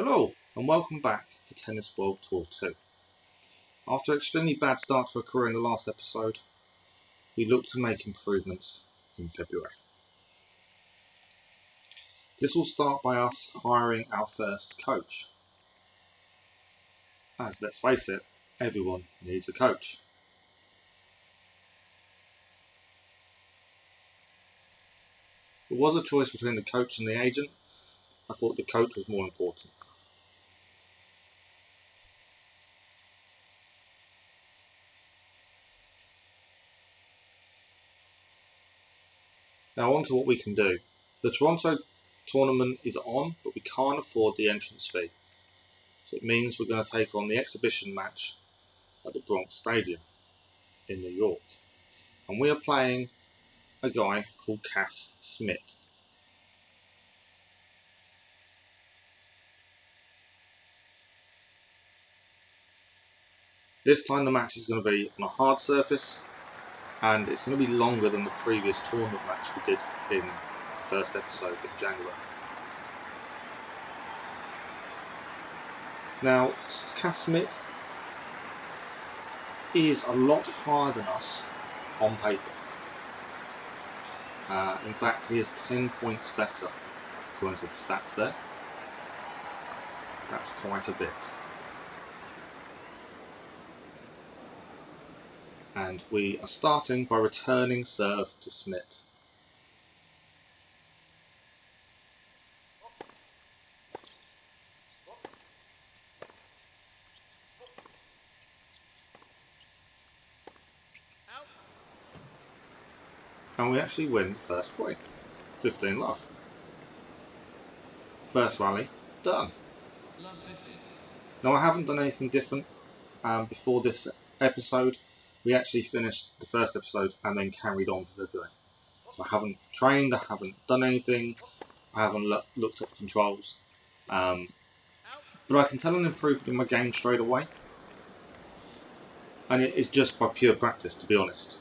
Hello and welcome back to Tennis World Tour 2. After an extremely bad start to our career in the last episode, we look to make improvements in February. This will start by us hiring our first coach. As let's face it, everyone needs a coach. It was a choice between the coach and the agent. I thought the coach was more important. Now on to what we can do. The Toronto tournament is on, but we can't afford the entrance fee. So it means we're going to take on the exhibition match at the Bronx Stadium in New York. And we are playing a guy called Cass Smith. This time the match is going to be on a hard surface, and it's going to be longer than the previous tournament match we did in the first episode in January. Now, Cass Smith is a lot higher than us on paper. In fact, he is 10 points better according to the stats there. That's quite a bit. And we are starting by returning serve to Smith. And we actually win the first point. 15 love. First rally done. Now I haven't done anything different before this episode. We actually finished the first episode and then carried on to February. So I haven't trained, I haven't done anything, I haven't looked at controls. But I can tell an improvement in my game straight away. And it is just by pure practice, to be honest.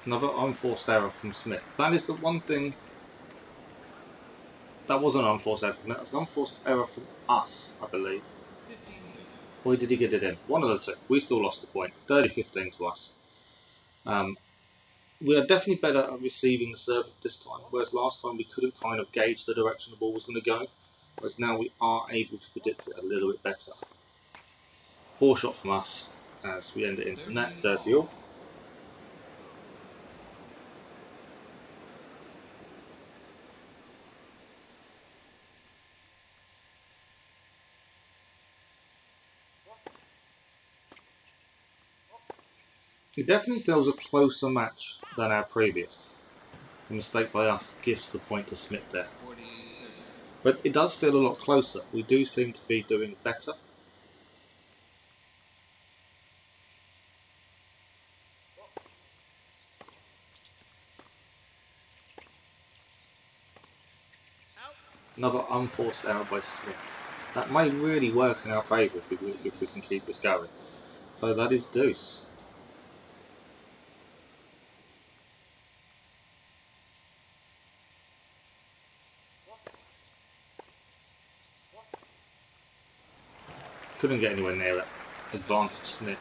Another unforced error from Smith. That is the one thing. That wasn't an unforced error from Smith. It was an unforced error from us, I believe. Or did he get it in? One of the two. We still lost the point. 30-15 to us. We are definitely better at receiving the serve this time, whereas last time we couldn't kind of gauge the direction the ball was going to go. Whereas now we are able to predict it a little bit better. Poor shot from us as we end it into the net. Dirty all. It definitely feels a closer match than our previous. A mistake by us gives the point to Smith there. But it does feel a lot closer. We do seem to be doing better. Another unforced error by Smith. That may really work in our favour if we can keep this going. So that is deuce. Couldn't get anywhere near it. Advantage Smith.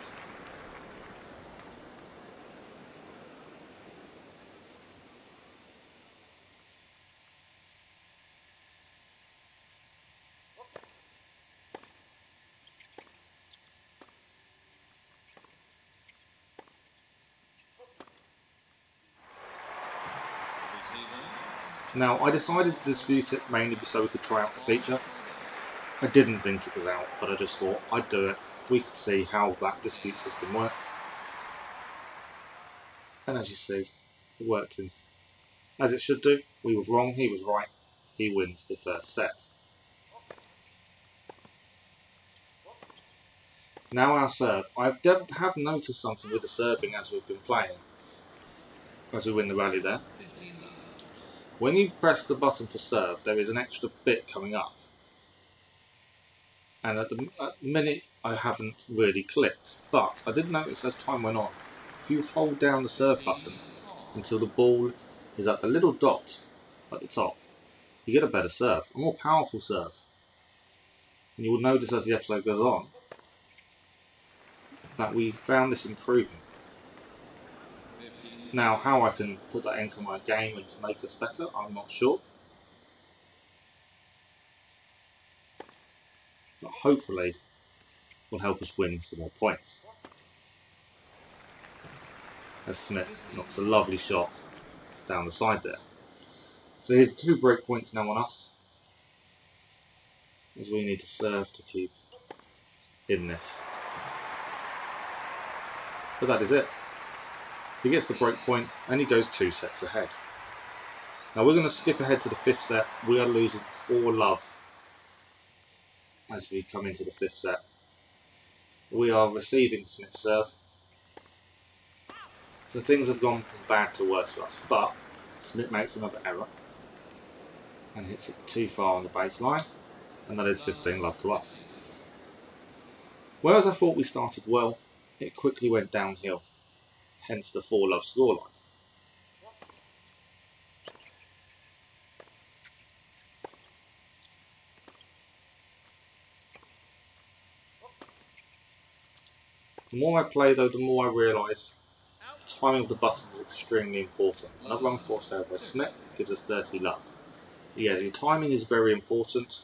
Now, I decided to dispute it mainly so we could try out the feature. I didn't think it was out, but I just thought I'd do it. We could see how that dispute system works. And as you see, it worked in as it should do. We were wrong, he was right. He wins the first set. Now our serve. I have noticed something with the serving as we've been playing. As we win the rally there. When you press the button for serve, there is an extra bit coming up. And at the minute I haven't really clicked, but I did notice as time went on, if you hold down the serve button until the ball is at the little dot at the top, you get a better serve, a more powerful serve. And you will notice as the episode goes on that we found this improvement. Now, how I can put that into my game and to make us better, I'm not sure. But hopefully will help us win some more points. As Smith knocks a lovely shot down the side there. So here's 2 break points now on us, as we need to serve to keep in this. But that is it. He gets the break point and he goes 2 sets ahead. Now we're going to skip ahead to the 5th set. We are losing 4 love as we come into the 5th set. We are receiving Smith's serve. So things have gone from bad to worse for us, but Smith makes another error and hits it too far on the baseline, and that is 15 love to us. Whereas I thought we started well, it quickly went downhill, hence the 4 love scoreline. The more I play though, the more I realise the timing of the buttons is extremely important. Another unforced error by Smith gives us 30 love. Yeah, the timing is very important.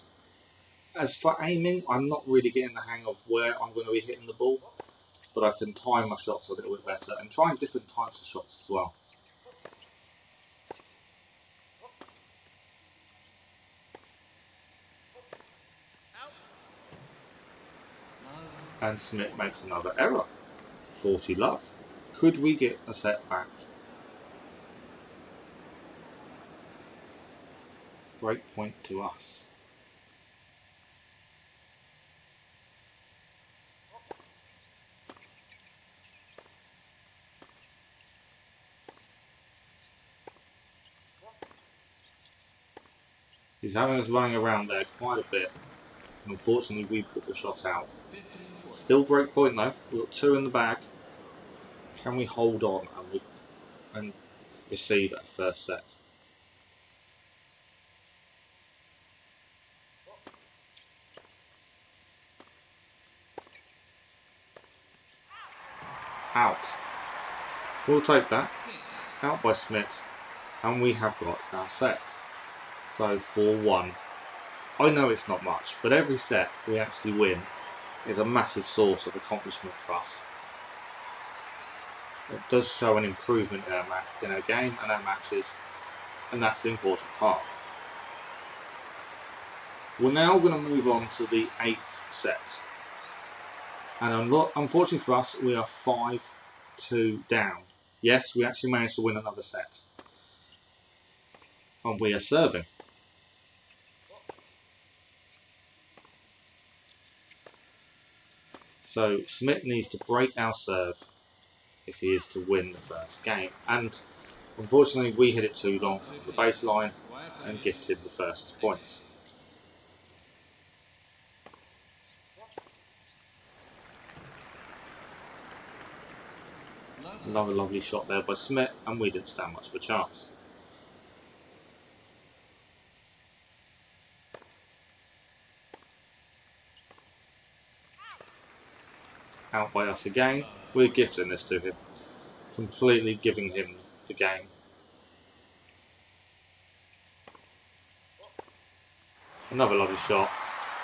As for aiming, I'm not really getting the hang of where I'm going to be hitting the ball, but I can time my shots a little bit better and trying different types of shots as well. And Smith makes another error. 40 love. Could we get a set back? Break point to us. He's having us running around there quite a bit. Unfortunately, we put the shot out. Still break point though. We've got 2 in the bag. Can we hold on and receive that first set? Out. We'll take that. Out by Smith. And we have got our set. So 4-1. I know it's not much, but every set we actually win is a massive source of accomplishment for us. It does show an improvement in our game and our matches, and that's the important part. We're now going to move on to the 8th set. And unfortunately for us, we are 5-2 down. Yes, we actually managed to win another set. And we are serving. So Smith needs to break our serve if he is to win the first game. And unfortunately we hit it too long on the baseline and gifted the first points. Another lovely shot there by Smith, and we didn't stand much of a chance. Out by us again. We're gifting this to him. Completely giving him the game. Another lovely shot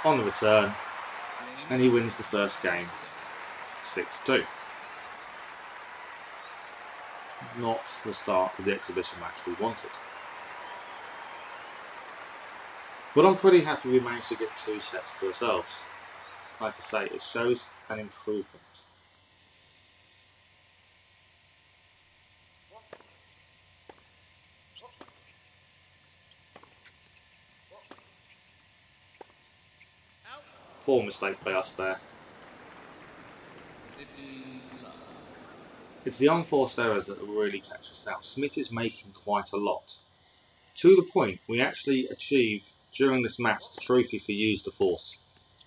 on the return, and he wins the first game 6-2. Not the start to the exhibition match we wanted. But I'm pretty happy we managed to get 2 sets to ourselves. Like I say, it shows an improvement. Poor mistake by us there. It's the unforced errors that really catch us out. Smith is making quite a lot. To the point, we actually achieved during this match the trophy for Use the Force.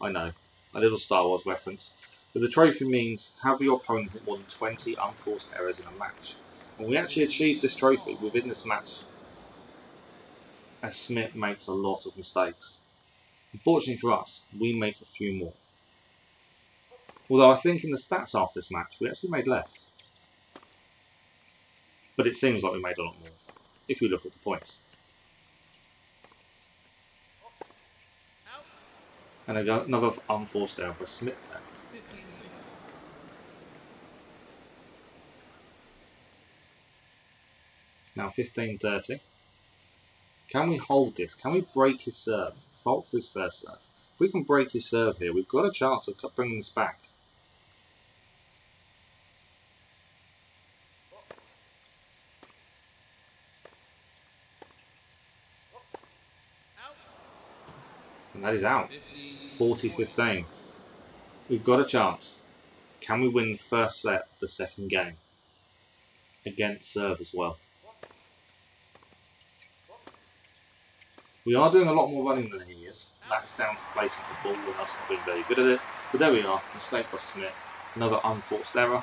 I know, a little Star Wars reference. But the trophy means have your opponent hit more than 20 unforced errors in a match. And we actually achieved this trophy within this match, as Smith makes a lot of mistakes. Unfortunately for us, we make a few more. Although I think in the stats after this match, we actually made less. But it seems like we made a lot more, if we look at the points. And another unforced error by Smith there. Now 15-30. Can we hold this? Can we break his serve? Fault for his first serve. If we can break his serve here, we've got a chance of bringing this back. And that is out. 40-15. We've got a chance. Can we win the first set of the second game? Against serve as well. We are doing a lot more running than he is. That's down to placement of the ball and us not being very good at it. But there we are. Mistake by Smith. Another unforced error.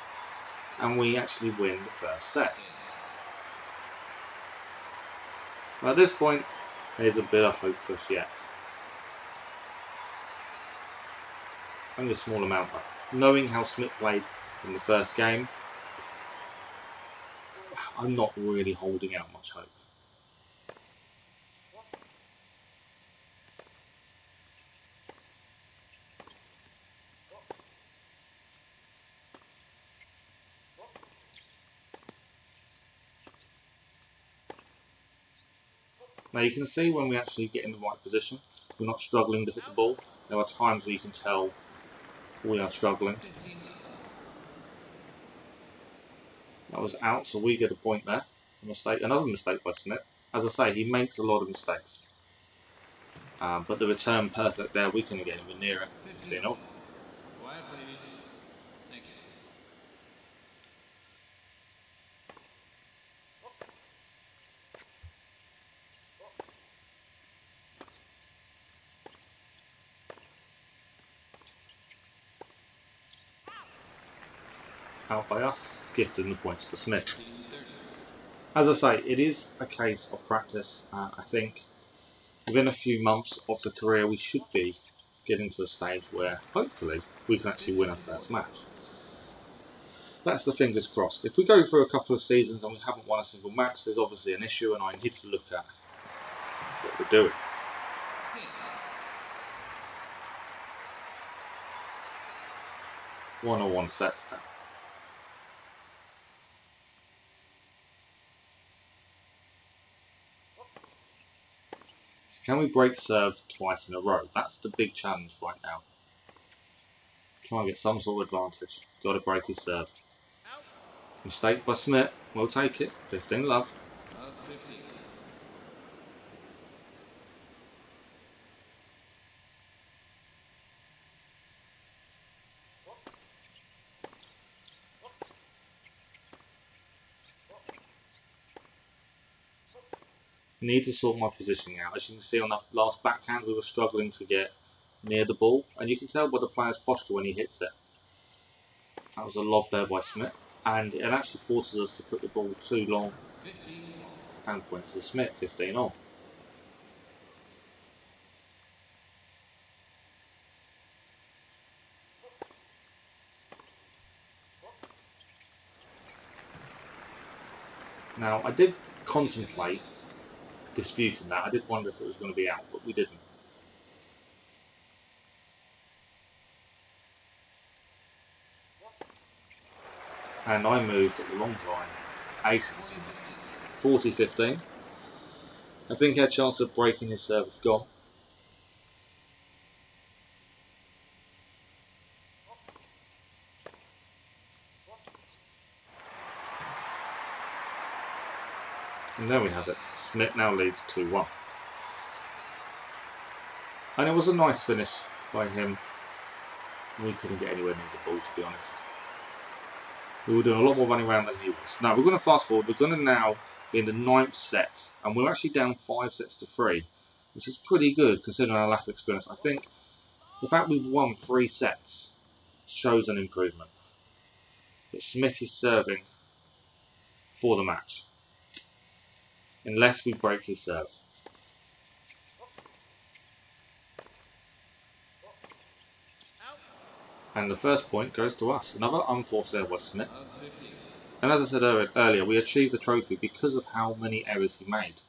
And we actually win the first set. Now at this point, there's a bit of hope for us yet. Only a small amount though. Knowing how Smith played in the first game, I'm not really holding out much hope. Now you can see when we actually get in the right position, we're not struggling to hit the ball. There are times where you can tell we are struggling. That was out, so we get a point there. A mistake, another mistake by Smith. As I say, he makes a lot of mistakes. But the return perfect there, we couldn't get anywhere near it. 15-0. Out by us, gifting the points to Smith. As I say, it is a case of practice. I think within a few months of the career we should be getting to a stage where hopefully we can actually win our first match. That's the fingers crossed. If we go through a couple of seasons and we haven't won a single match, there's obviously an issue, and I need to look at what we're doing. One-on-one sets now. Can we break serve twice in a row? That's the big challenge right now. Try and get some sort of advantage. Got to break his serve. Mistake by Smith. We'll take it. 15-love. Need to sort my positioning out. As you can see on that last backhand, we were struggling to get near the ball, and you can tell by the player's posture when he hits it. That was a lob there by Smith, and it actually forces us to put the ball too long. And points to Smith, 15-all. Now, I did contemplate disputing that. I did wonder if it was going to be out, but we didn't. And I moved at the wrong time. Aces. 40-15. I think our chance of breaking his serve is gone. And there we have it. Smith now leads 2-1. And it was a nice finish by him. We couldn't get anywhere near the ball, to be honest. We were doing a lot more running around than he was. Now we're going to fast forward. We're going to now being the 9th set, and we're actually down 5 sets to 3, which is pretty good considering our lack of experience. I think the fact we've won 3 sets shows an improvement. But Smith is serving for the match, unless we break his serve. And the first point goes to us. Another unforced error by Smith. And as I said earlier, we achieved the trophy because of how many errors he made.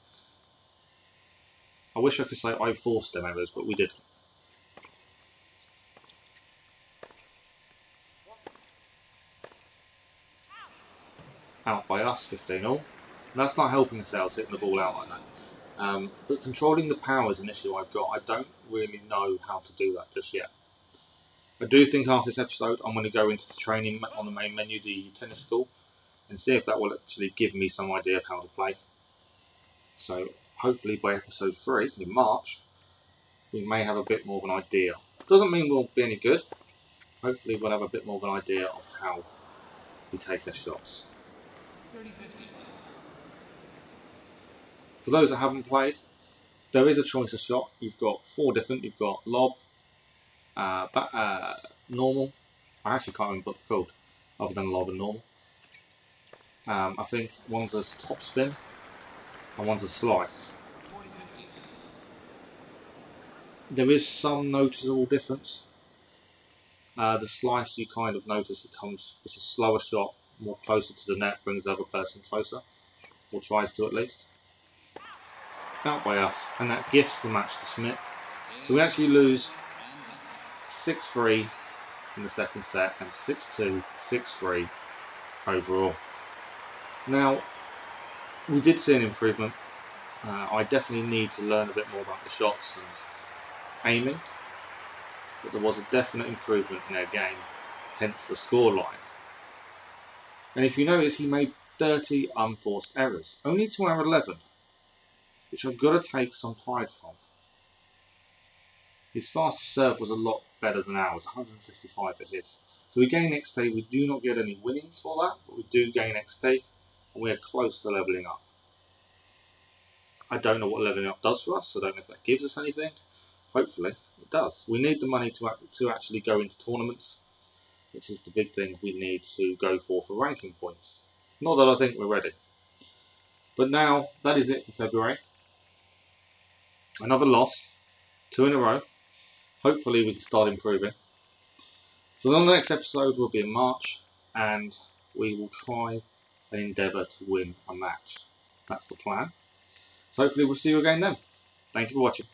I wish I could say I forced them errors, but we did. Out by us, 15-all. That's not helping us out, hitting the ball out like that. But controlling the power is an issue I've got. I don't really know how to do that just yet. I do think after this episode I'm going to go into the training on the main menu, the tennis school, and see if that will actually give me some idea of how to play. So hopefully by episode 3 in March we may have a bit more of an idea. Doesn't mean we'll be any good. Hopefully we'll have a bit more of an idea of how we take our shots. 30-50. For those that haven't played, there is a choice of shot. You've got 4 different. You've got lob, normal. I actually can't remember what they're called, other than lob and normal. I think one's a top spin and one's a slice. 40-50. There is some noticeable difference. The slice, you kind of notice it's a slower shot, more closer to the net, brings the other person closer, or tries to at least. Out by us, and that gifts the match to Smith. So we actually lose 6-3 in the second set and 6-2, 6-3 overall. Now, we did see an improvement. I definitely need to learn a bit more about the shots and aiming, but there was a definite improvement in their game, hence the scoreline. And if you notice, he made 30 unforced errors, only to our 11, which I've got to take some pride from. His fast serve was a lot better than ours, 155 for his. So we gain XP, we do not get any winnings for that, but we do gain XP, and we are close to levelling up. I don't know what levelling up does for us, I don't know if that gives us anything. Hopefully it does. We need the money to actually go into tournaments, which is the big thing we need to go for ranking points. Not that I think we're ready. But now, that is it for February. Another loss, 2 in a row. Hopefully we can start improving. So on the next episode will be in March, and we will try and endeavour to win a match. That's the plan. So hopefully we'll see you again then. Thank you for watching.